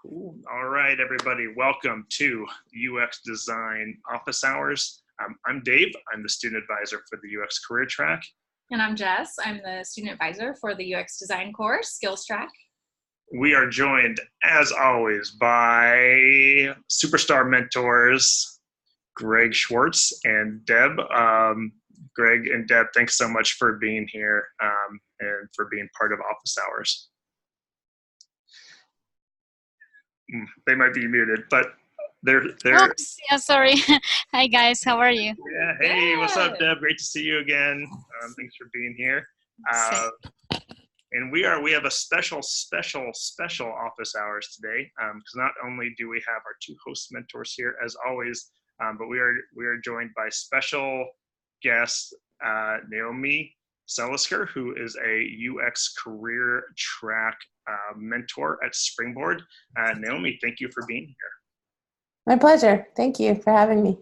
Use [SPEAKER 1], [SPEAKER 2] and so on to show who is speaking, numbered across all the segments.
[SPEAKER 1] Cool. All right, everybody, welcome to UX Design Office Hours. I'm Dave. I'm the student advisor for the UX Career Track.
[SPEAKER 2] And I'm Jess. I'm the student advisor for the UX Design course, Skills Track.
[SPEAKER 1] We are joined, as always, by superstar mentors, Greg Schwartz and Deb. Greg and Deb, thanks so much for being here and for being part of Office Hours. They might be muted, but they're
[SPEAKER 3] Oops, yeah, sorry. Hi guys, how are you?
[SPEAKER 1] Yeah, hey, what's up, Deb? Great to see you again. Thanks for being here. And we have a special office hours today, because not only do we have our two host mentors here as always, but we are joined by special guest Noemi Selisker, who is a UX career track mentor at Springboard. Noemi, thank you for being here.
[SPEAKER 4] My pleasure. Thank you for having me.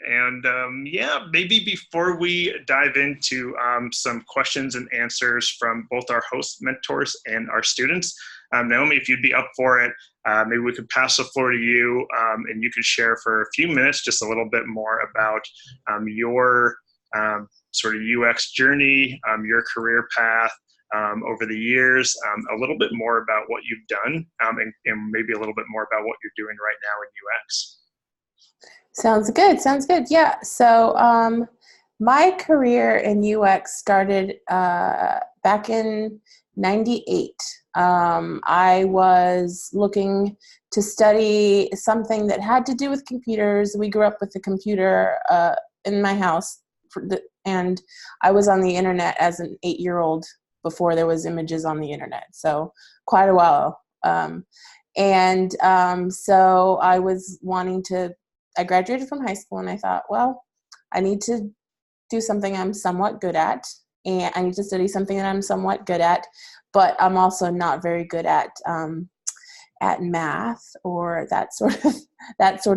[SPEAKER 1] And yeah, maybe before we dive into some questions and answers from both our host mentors and our students, Noemi, if you'd be up for it, maybe we could pass the floor to you and you could share for a few minutes just a little bit more about your sort of UX journey, your career path over the years, a little bit more about what you've done, and maybe a little bit more about what you're doing right now in UX.
[SPEAKER 4] Sounds good. Sounds good. Yeah. So my career in UX started back in '98. I was looking to study something that had to do with computers. We grew up with a computer in my house, and I was on the internet as an 8-year-old before there was images on the internet. So quite a while. So I was wanting to, I graduated from high school and I thought, well, I need to do something I'm somewhat good at, and I need to study something that I'm somewhat good at, but I'm also not very good at math or that sort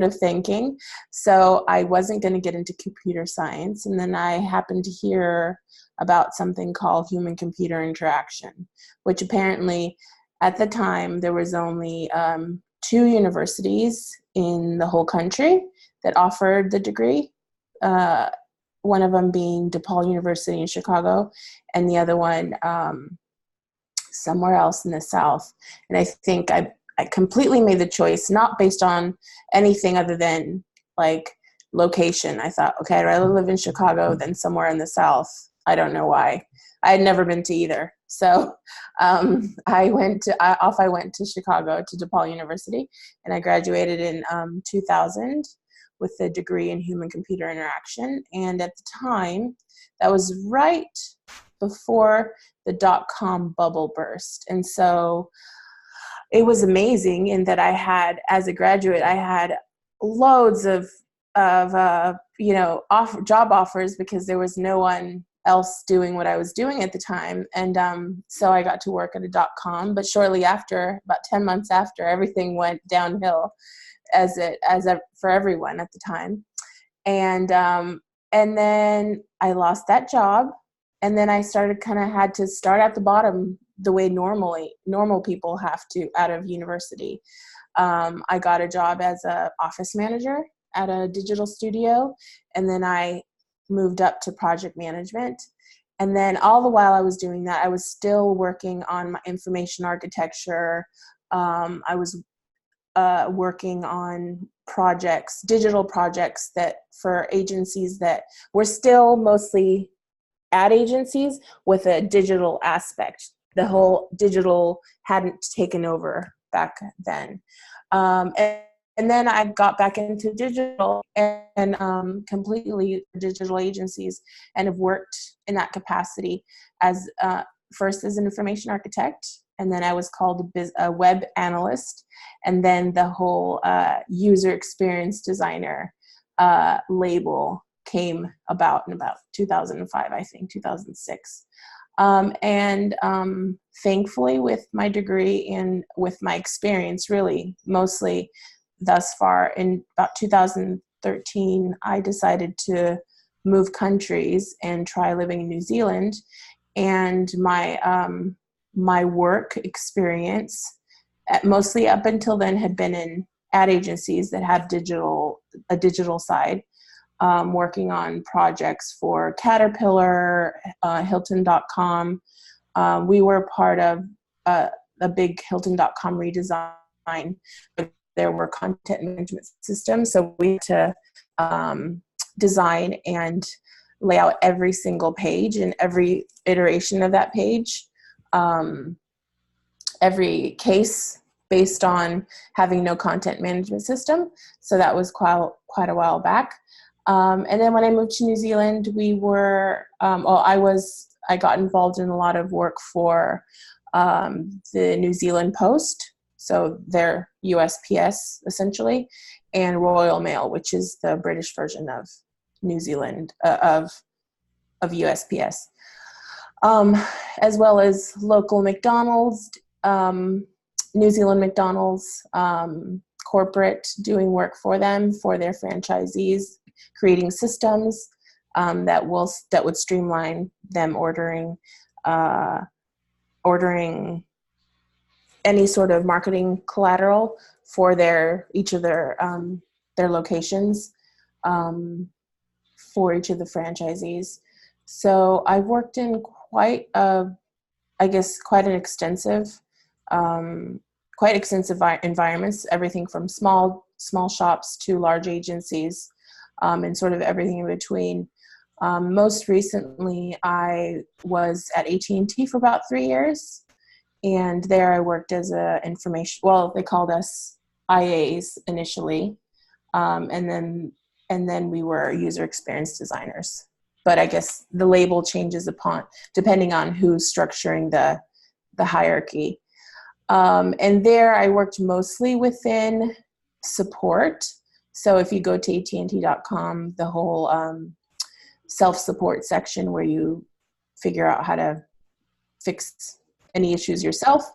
[SPEAKER 4] of thinking. So I wasn't going to get into computer science. And then I happened to hear about something called human-computer interaction, which apparently at the time there was only 2 universities in the whole country that offered the degree. One of them being DePaul University in Chicago, and the other one somewhere else in the South. And I think I completely made the choice, not based on anything other than like location. I thought, okay, I'd rather live in Chicago than somewhere in the South. I don't know why. I had never been to either. So I went to Chicago, to DePaul University, and I graduated in 2000 with a degree in human-computer interaction. And at the time, that was right before the dot-com bubble burst. And so it was amazing in that I had, as a graduate, I had loads of job offers because there was no one else doing what I was doing at the time. And so I got to work at a .com, but shortly after, about 10 months after, everything went downhill for everyone at the time. And then I lost that job, and then I had to start at the bottom the way normal people have to out of university. I got a job as an office manager at a digital studio, and then I moved up to project management. And then all the while I was doing that, I was still working on my information architecture. I was working on digital projects that for agencies that were still mostly ad agencies with a digital aspect. The whole digital hadn't taken over back then. And then I got back into digital and completely digital agencies, and have worked in that capacity as first as an information architect, and then I was called a web analyst, and then the whole user experience designer label came about in about 2005, I think, 2006. Thankfully, with my degree and with my experience, really mostly thus far, in about 2013, I decided to move countries and try living in New Zealand. And my work experience mostly up until then had been in ad agencies that had a digital side, working on projects for Caterpillar, Hilton.com. We were part of a big Hilton.com redesign. There were content management systems, so we had to design and lay out every single page and every iteration of that page, every case based on having no content management system. So that was quite a while back. And then when I moved to New Zealand, we were, I got involved in a lot of work for the New Zealand Post, so their USPS essentially, and Royal Mail, which is the British version of New Zealand, of USPS, as well as local McDonald's, New Zealand McDonald's, corporate, doing work for them, for their franchisees, creating systems that would streamline them ordering any sort of marketing collateral for each of their locations, for each of the franchisees. So I've worked in quite an extensive environments, everything from small shops to large agencies, and sort of everything in between. Most recently, I was at AT&T for about 3 years, and there I worked as they called us IAs initially, and then we were user experience designers. But I guess the label changes depending on who's structuring the hierarchy. And there I worked mostly within support. So if you go to AT&T.com, the whole self-support section where you figure out how to fix any issues yourself,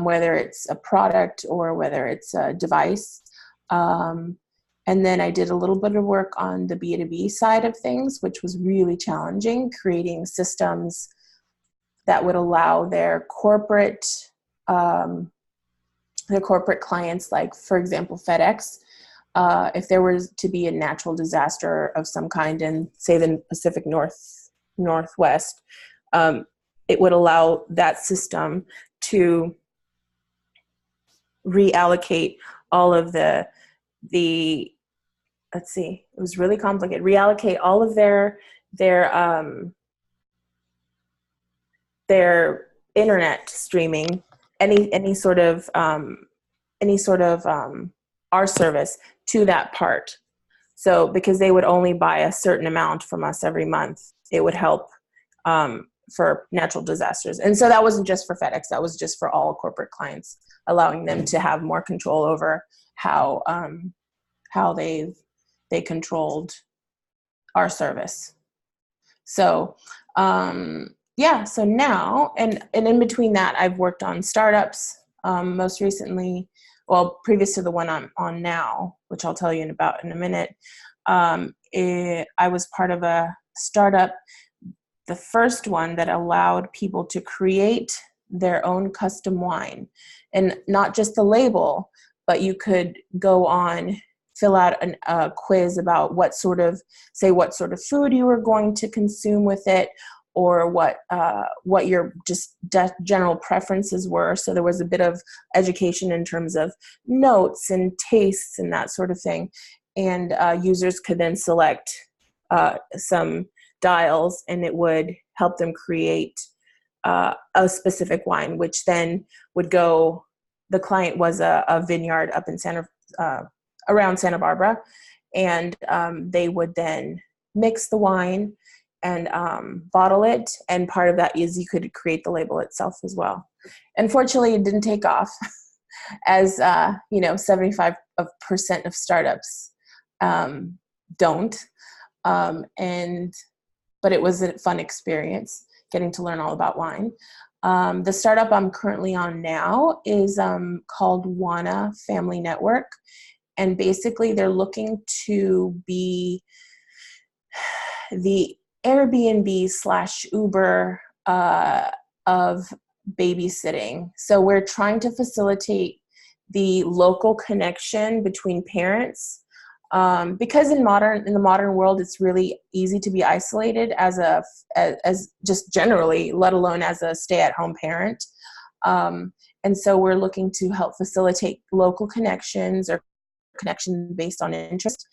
[SPEAKER 4] whether it's a product or whether it's a device. And then I did a little bit of work on the B2B side of things, which was really challenging, creating systems that would allow their corporate clients, like, for example, FedEx, if there was to be a natural disaster of some kind in, say, the Pacific Northwest, it would allow that system to reallocate all of the let's see, it was really complicated, reallocate all of their internet streaming, any sort of our service to that part. So because they would only buy a certain amount from us every month, it would help for natural disasters. And so that wasn't just for FedEx, that was just for all corporate clients, allowing them to have more control over how they controlled our service. So so now, and in between that, I've worked on startups, most recently, previous to the one I'm on now, which I'll tell you in a minute. I was part of a startup, the first one that allowed people to create their own custom wine, and not just the label, but you could go on, fill out a quiz about what sort of food you were going to consume with it, or what your just general preferences were. So there was a bit of education in terms of notes and tastes and that sort of thing. And users could then select some dials, and it would help them create a specific wine, which then would go. The client was a vineyard up in around Santa Barbara, and they would then mix the wine and bottle it, and part of that is you could create the label itself as well. Unfortunately, it didn't take off, as 75% of startups don't, but it was a fun experience getting to learn all about wine. The startup I'm currently on now is called Wana Family Network, and basically they're looking to be the Airbnb / Uber of babysitting. So we're trying to facilitate the local connection between parents, because in the modern world, it's really easy to be isolated as just generally, let alone as a stay-at-home parent. And so we're looking to help facilitate local connections or connections based on interest,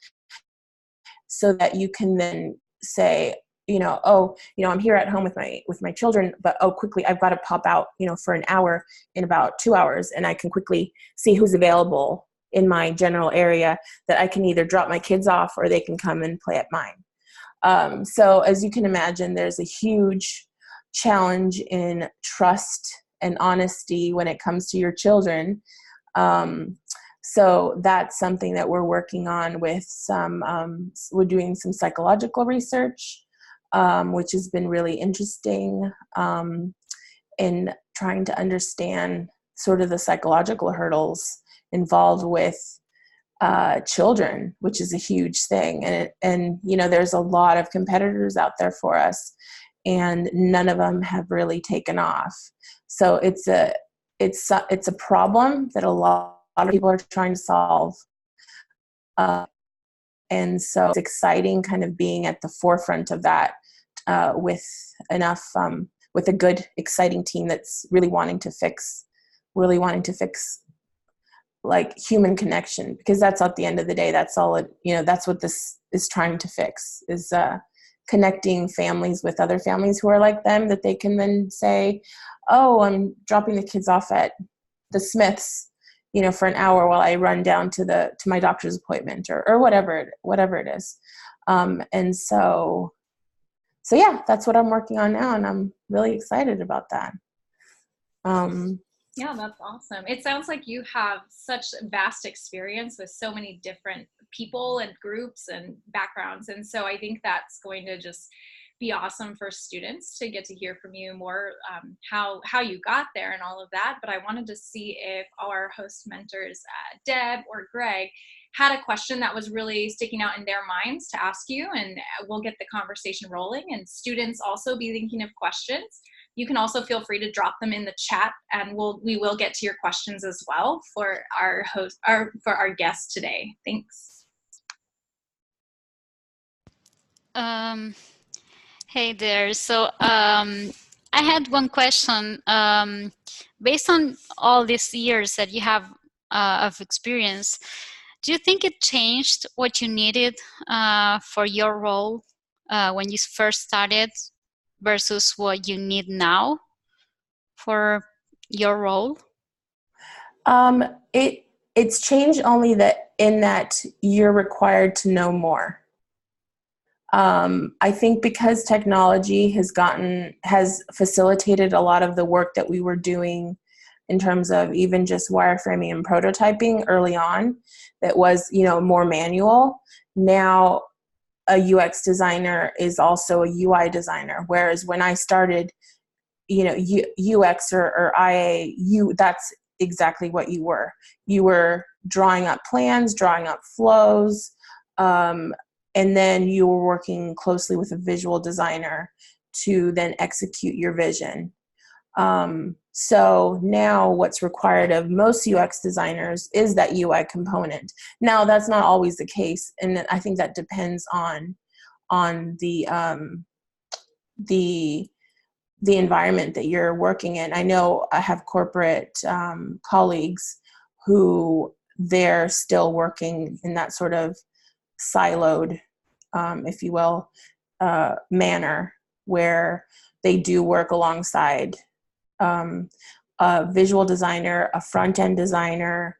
[SPEAKER 4] so that you can then say, I'm here at home with my children, but quickly I've got to pop out, for an hour in about 2 hours, and I can quickly see who's available in my general area that I can either drop my kids off or they can come and play at mine. So as you can imagine, there's a huge challenge in trust and honesty when it comes to your children. So that's something that we're working on with we're doing some psychological research, which has been really interesting, in trying to understand sort of the psychological hurdles involved with children, which is a huge thing. And there's a lot of competitors out there for us, and none of them have really taken off. So it's a problem that a lot of people are trying to solve. And so it's exciting kind of being at the forefront of that, with a good, exciting team that's really wanting to fix like human connection, because that's at the end of the day, that's all that's what this is trying to fix, is connecting families with other families who are like them, that they can then say, oh, I'm dropping the kids off at the Smiths, for an hour while I run down to my doctor's appointment, or whatever it is. And so yeah, that's what I'm working on now, and I'm really excited about that.
[SPEAKER 2] Yeah, that's awesome. It sounds like you have such vast experience with so many different people and groups and backgrounds. And so I think that's going to just be awesome for students to get to hear from you more, how you got there and all of that. But I wanted to see if our host mentors, Deb or Greg, had a question that was really sticking out in their minds to ask you, and we'll get the conversation rolling. And students also be thinking of questions. You can also feel free to drop them in the chat, and we will get to your questions as well for our guest today. Thanks.
[SPEAKER 3] Hey there. So I had one question. Based on all these years that you have of experience, do you think it changed what you needed for your role when you first started versus what you need now for your role?
[SPEAKER 4] It's changed only in that you're required to know more. I think because technology has facilitated a lot of the work that we were doing in terms of even just wireframing and prototyping early on, that was, more manual. Now a UX designer is also a UI designer. Whereas when I started, UX or IA, that's exactly what you were. You were drawing up plans, drawing up flows, and then you were working closely with a visual designer to then execute your vision. So now what's required of most UX designers is that UI component. Now that's not always the case, and I think that depends on the environment that you're working in. I know I have corporate colleagues who they're still working in that sort of siloed, if you will, manner, where they do work alongside a visual designer, a front-end designer,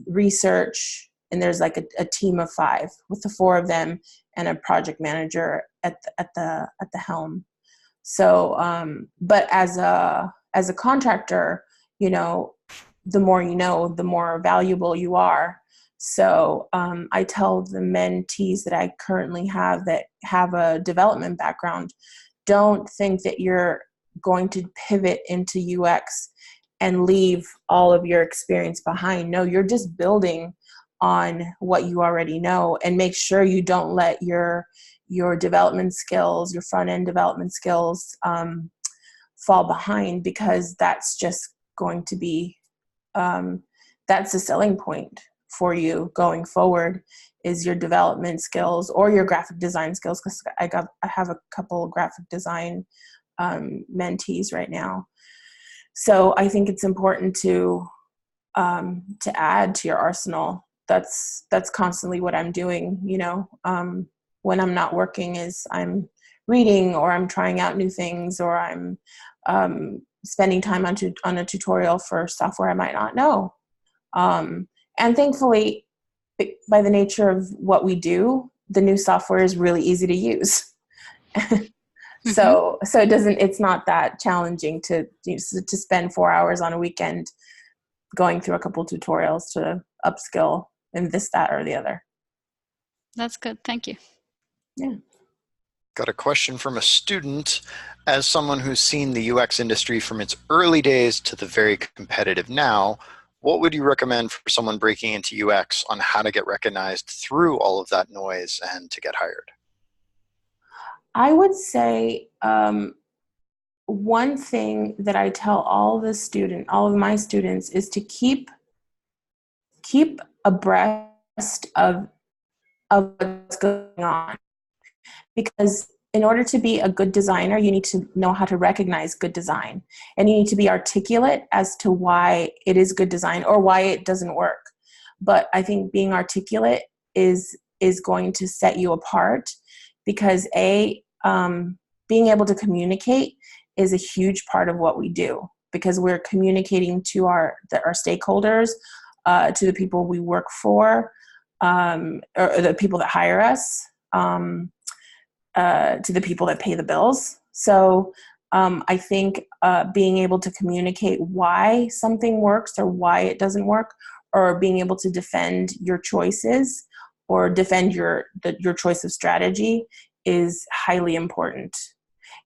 [SPEAKER 4] research, and there's like a team of 5 with the 4 of them and a project manager at the helm. So, but as a contractor, the more you know, the more valuable you are. So I tell the mentees that I currently have that have a development background, don't think that you're going to pivot into UX and leave all of your experience behind. No, you're just building on what you already know, and make sure you don't let your development skills, your front-end development skills, fall behind, because that's just going to be, that's the selling point for you going forward, is your development skills or your graphic design skills. Because I have a couple of graphic design mentees right now. So I think it's important to add to your arsenal. That's constantly what I'm doing, when I'm not working, is I'm reading, or I'm trying out new things, or I'm spending time on a tutorial for software I might not know. And thankfully, by the nature of what we do, the new software is really easy to use. So it's not that challenging to spend 4 hours on a weekend going through a couple tutorials to upskill in this, that, or the other.
[SPEAKER 3] That's good. Thank you.
[SPEAKER 4] Yeah.
[SPEAKER 5] Got a question from a student. As someone who's seen the UX industry from its early days to the very competitive now, what would you recommend for someone breaking into UX on how to get recognized through all of that noise and to get hired?
[SPEAKER 4] I would say one thing that I tell all of my students, is to keep abreast of what's going on. Because in order to be a good designer, you need to know how to recognize good design, and you need to be articulate as to why it is good design or why it doesn't work. But I think being articulate is going to set you apart, because being able to communicate is a huge part of what we do, because we're communicating to our stakeholders, to the people we work for, or the people that hire us, to the people that pay the bills. So I think being able to communicate why something works or why it doesn't work, or being able to defend your choices or defend your choice of strategy, is highly important.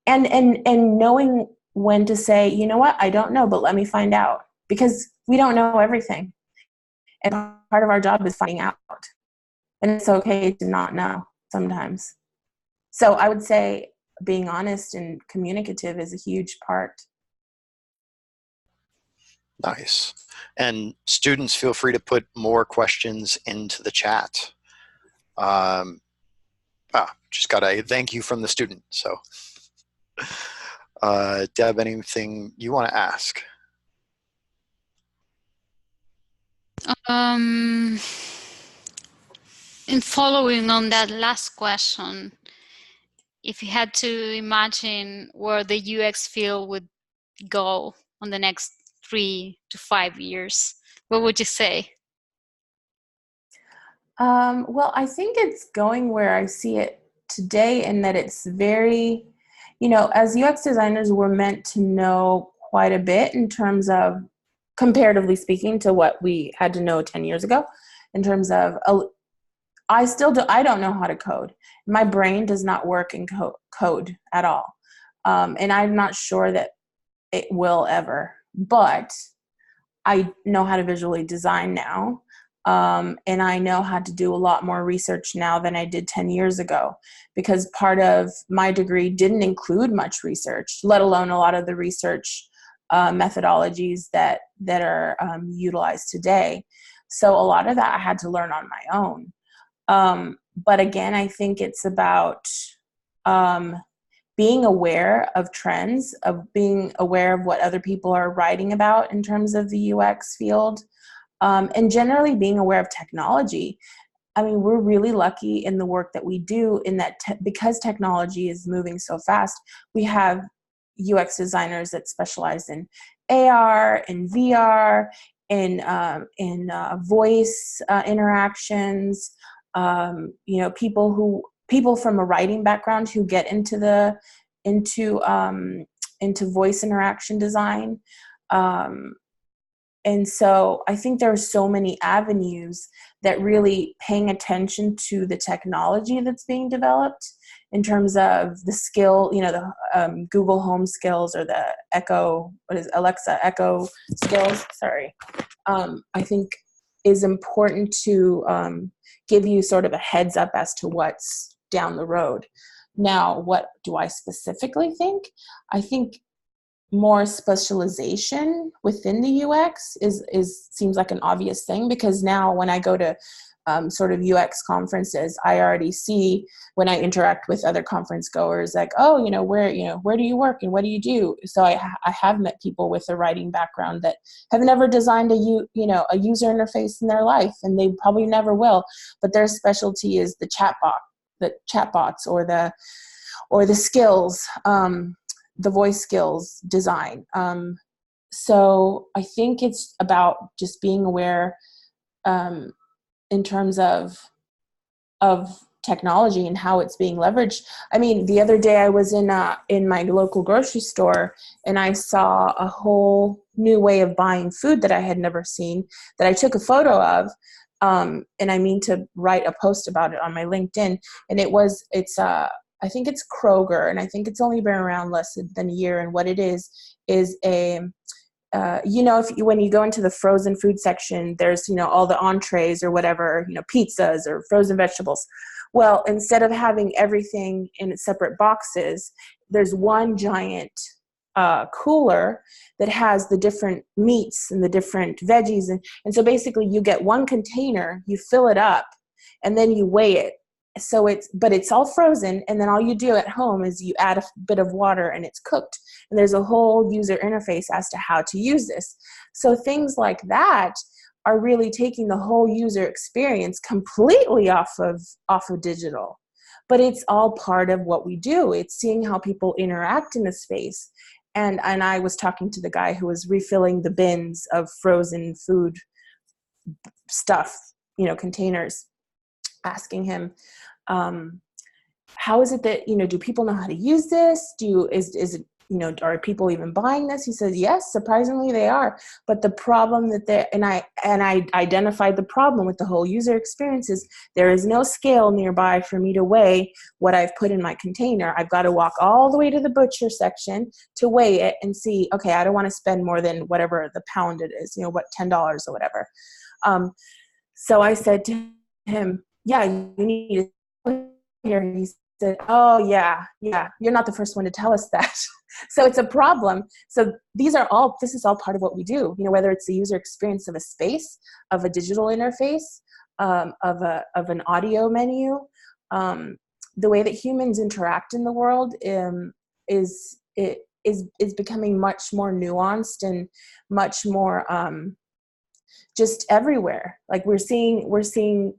[SPEAKER 4] And knowing when to say, you know what, I don't know, but let me find out, because we don't know everything. And part of our job is finding out. And it's okay to not know sometimes. So I would say being honest and communicative is a huge part.
[SPEAKER 5] Nice. And students, feel free to put more questions into the chat. Just got a thank you from the student. So, Deb, anything you want to ask?
[SPEAKER 3] In following on that last question, if you had to imagine where the UX field would go on the next 3 to 5 years, what would you say?
[SPEAKER 4] Well, I think it's going where I see it today, in that it's very, as UX designers, we're meant to know quite a bit in terms of, comparatively speaking, to what we had to know 10 years ago, in terms of, I don't know how to code. My brain does not work in code at all. And I'm not sure that it will ever, but I know how to visually design now. And I know how to do a lot more research now than I did 10 years ago, because part of my degree didn't include much research, let alone a lot of the research methodologies that are utilized today. So a lot of that I had to learn on my own. But again, I think it's about being aware of trends, of being aware of what other people are writing about in terms of the UX field, and generally being aware of technology. I mean, we're really lucky in the work that we do, in that because technology is moving so fast, we have UX designers that specialize in AR, in VR, in voice interactions. People from a writing background who get into voice interaction design. And so I think there are so many avenues that really paying attention to the technology that's being developed in terms of the skill, the Google Home skills, or the Alexa Echo skills, I think is important to give you sort of a heads up as to what's down the road. Now, what do I specifically think? I think more specialization within the UX seems like an obvious thing, because now when I go to sort of UX conferences, I already see when I interact with other conference goers, like, oh, where do you work and what do you do? So I have met people with a writing background that have never designed a user interface in their life, and they probably never will. But their specialty is the chatbots or the skills, the voice skills design. So I think it's about just being aware in terms of technology and how it's being leveraged. I mean, the other day I was in my local grocery store, and I saw a whole new way of buying food that I had never seen, that I took a photo of, and I mean to write a post about it on my LinkedIn. And I think it's Kroger, and I think it's only been around less than a year. And what it is a when you go into the frozen food section, there's, all the entrees or whatever, pizzas or frozen vegetables. Well, instead of having everything in separate boxes, there's one giant cooler that has the different meats and the different veggies. And so basically you get one container, you fill it up, and then you weigh it. So it's all frozen, and then all you do at home is you add a bit of water and it's cooked. And there's a whole user interface as to how to use this. So things like that are really taking the whole user experience completely off of digital. But it's all part of what we do. It's seeing how people interact in a space. And I was talking to the guy who was refilling the bins of frozen food stuff, containers, asking him, how is it that, do people know how to use this? Is it, are people even buying this? He says, yes, surprisingly they are. But the problem and I identified the problem with the whole user experience is there is no scale nearby for me to weigh what I've put in my container. I've got to walk all the way to the butcher section to weigh it and see, okay, I don't want to spend more than whatever the pound it is, $10 or whatever. So I said to him, yeah, you need to here. He said, oh yeah, you're not the first one to tell us that. So it's a problem. So this is all part of what we do, whether it's the user experience of a space, of a digital interface, of an audio menu, the way that humans interact in the world is becoming much more nuanced and much more just everywhere. Like we're seeing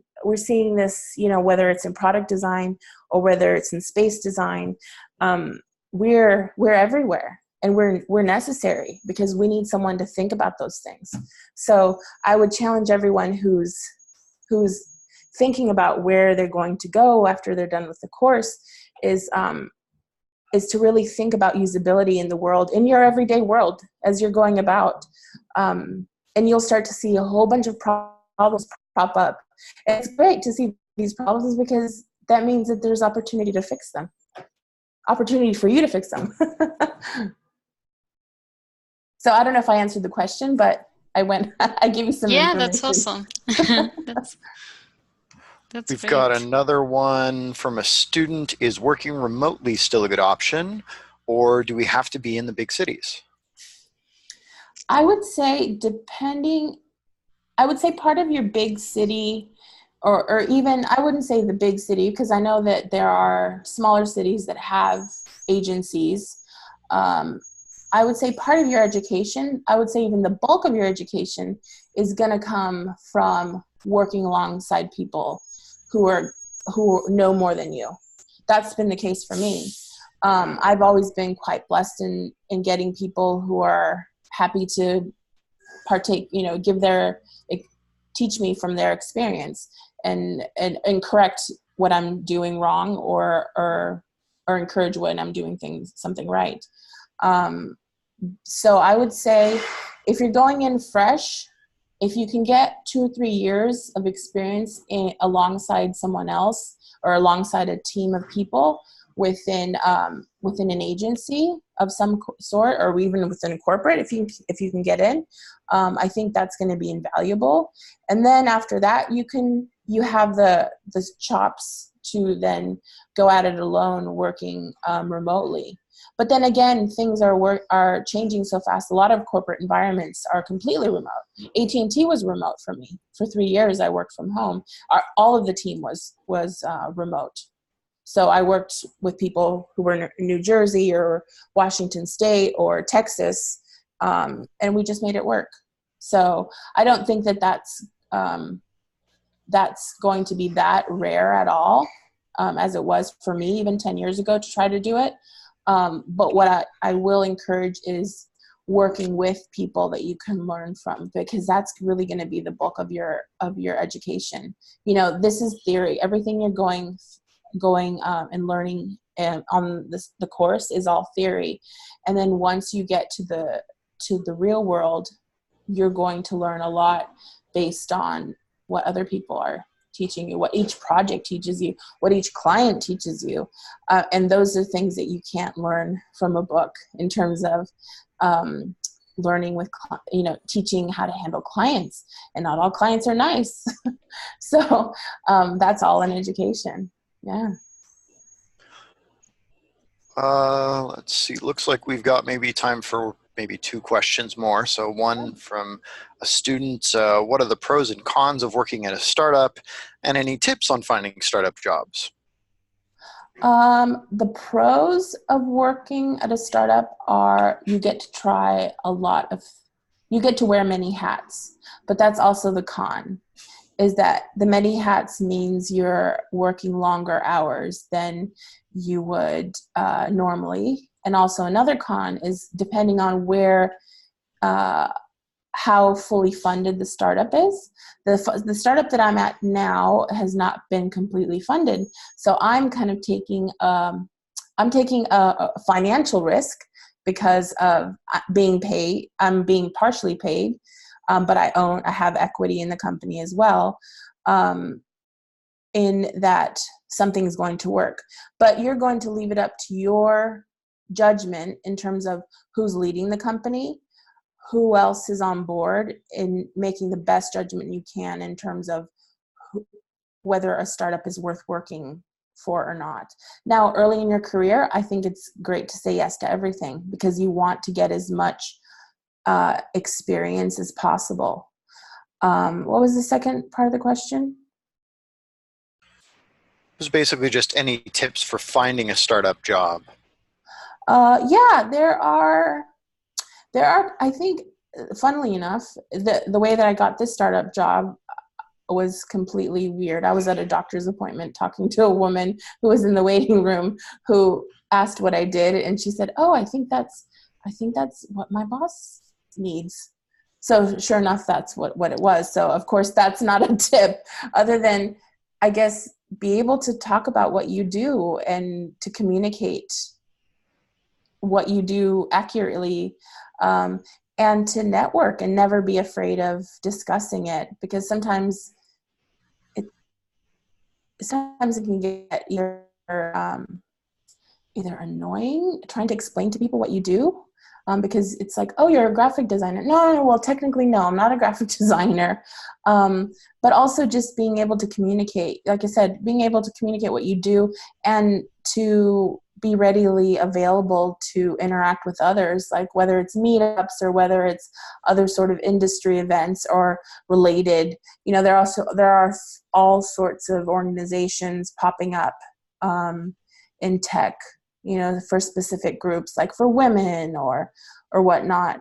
[SPEAKER 4] this, whether it's in product design or whether it's in space design, we're everywhere, and we're necessary because we need someone to think about those things. So I would challenge everyone who's thinking about where they're going to go after they're done with the course is to really think about usability in the world, in your everyday world, as you're going about. And you'll start to see a whole bunch of problems pop up. And it's great to see these problems because that means that there's opportunity to fix them. Opportunity for you to fix them. So I don't know if I answered the question, but I gave you some information.
[SPEAKER 3] That's awesome. That's
[SPEAKER 5] We've
[SPEAKER 3] great.
[SPEAKER 5] got another one from a student. Is working remotely still a good option, or do we have to be in the big cities?
[SPEAKER 4] I would say part of your big city, or even, I wouldn't say the big city, because I know that there are smaller cities that have agencies. I would say part of your education, I would say even the bulk of your education is going to come from working alongside people who know more than you. That's been the case for me. I've always been quite blessed in getting people who are happy to partake, teach me from their experience and correct what I'm doing wrong or encourage when I'm doing something right. So I would say if you're going in fresh, if you can get 2 or 3 years of experience alongside someone else or alongside a team of people within an agency of some sort, or even within a corporate, if you can get in, I think that's going to be invaluable. And then after that, you have the chops to then go at it alone working remotely. But then again, things are changing so fast. A lot of corporate environments are completely remote. AT&T was remote for me. For 3 years, I worked from home. All of the team was remote. So I worked with people who were in New Jersey or Washington State or Texas, and we just made it work. So I don't think that that's going to be that rare at all, as it was for me even 10 years ago to try to do it. But what I will encourage is working with people that you can learn from, because that's really going to be the bulk of your education. This is theory. Everything you're going and learning on the course is all theory. And then once you get to the real world, you're going to learn a lot based on what other people are teaching you, what each project teaches you, what each client teaches you. And those are things that you can't learn from a book in terms of learning with, teaching how to handle clients. And not all clients are nice. So that's all in education. Yeah.
[SPEAKER 5] Let's see. Looks like we've got maybe time for maybe 2 questions more. So one from a student, what are the pros and cons of working at a startup, and any tips on finding startup jobs?
[SPEAKER 4] The pros of working at a startup are you get to try you get to wear many hats, but that's also the con, is that the many hats means you're working longer hours than you would normally. And also another con is depending on how fully funded the startup is. The startup that I'm at now has not been completely funded. So I'm kind of taking a financial risk because of being paid. I'm being partially paid, but I have equity in the company as well, in that something's going to work. But you're going to leave it up to your judgment in terms of who's leading the company, who else is on board, in making the best judgment you can in terms of whether a startup is worth working for or not. Now, early in your career, I think it's great to say yes to everything because you want to get as much experience as possible. What was the second part of the question?
[SPEAKER 5] It was basically just any tips for finding a startup job.
[SPEAKER 4] Yeah, there are, I think, funnily enough, the way that I got this startup job was completely weird. I was at a doctor's appointment talking to a woman who was in the waiting room who asked what I did, and she said, "Oh, I think that's what my boss needs." So sure enough, that's what it was. So of course, that's not a tip other than, I guess, be able to talk about what you do and to communicate what you do accurately, and to network and never be afraid of discussing it, because sometimes it can get either annoying trying to explain to people what you do, because it's like, oh, you're a graphic designer. No, well, technically, no, I'm not a graphic designer. But also just being able to communicate, like I said, being able to communicate what you do and to be readily available to interact with others, like whether it's meetups or whether it's other sort of industry events or related. There are all sorts of organizations popping up in tech, for specific groups, like for women or whatnot,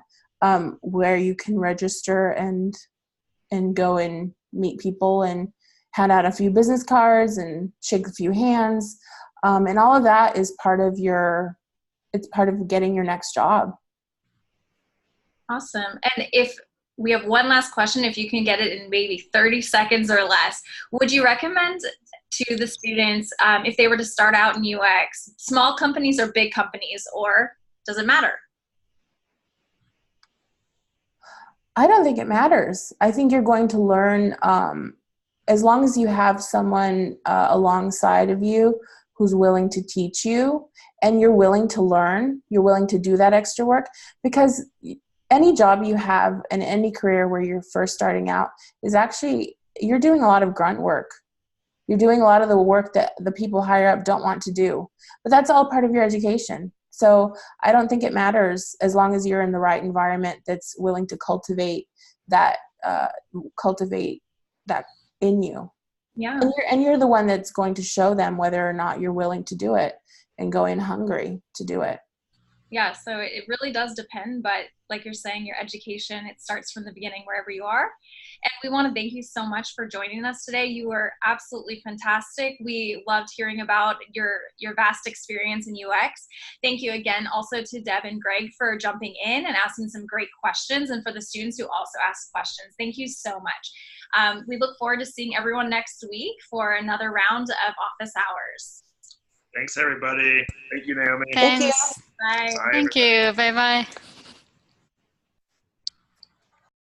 [SPEAKER 4] where you can register and go and meet people and hand out a few business cards and shake a few hands. And all of that is part of getting your next job.
[SPEAKER 2] Awesome. And if we have one last question, if you can get it in maybe 30 seconds or less, would you recommend to the students, if they were to start out in UX, small companies or big companies, or does it matter?
[SPEAKER 4] I don't think it matters. I think you're going to learn, as long as you have someone alongside of you who's willing to teach you and you're willing to learn, you're willing to do that extra work, because any job you have in any career where you're first starting out is actually, you're doing a lot of grunt work. You're doing a lot of the work that the people higher up don't want to do. But that's all part of your education. So I don't think it matters as long as you're in the right environment that's willing to cultivate that in you.
[SPEAKER 2] Yeah.
[SPEAKER 4] And you're the one that's going to show them whether or not you're willing to do it and go in hungry to do it.
[SPEAKER 2] Yeah, so it really does depend, but like you're saying, your education, it starts from the beginning wherever you are. And we want to thank you so much for joining us today. You were absolutely fantastic. We loved hearing about your vast experience in UX. Thank you again also to Deb and Greg for jumping in and asking some great questions, and for the students who also asked questions. Thank you so much. We look forward to seeing everyone next week for another round of office hours.
[SPEAKER 1] Thanks, everybody. Thank you, Naomi.
[SPEAKER 3] Thanks.
[SPEAKER 2] Bye.
[SPEAKER 3] Thank you. Bye-bye.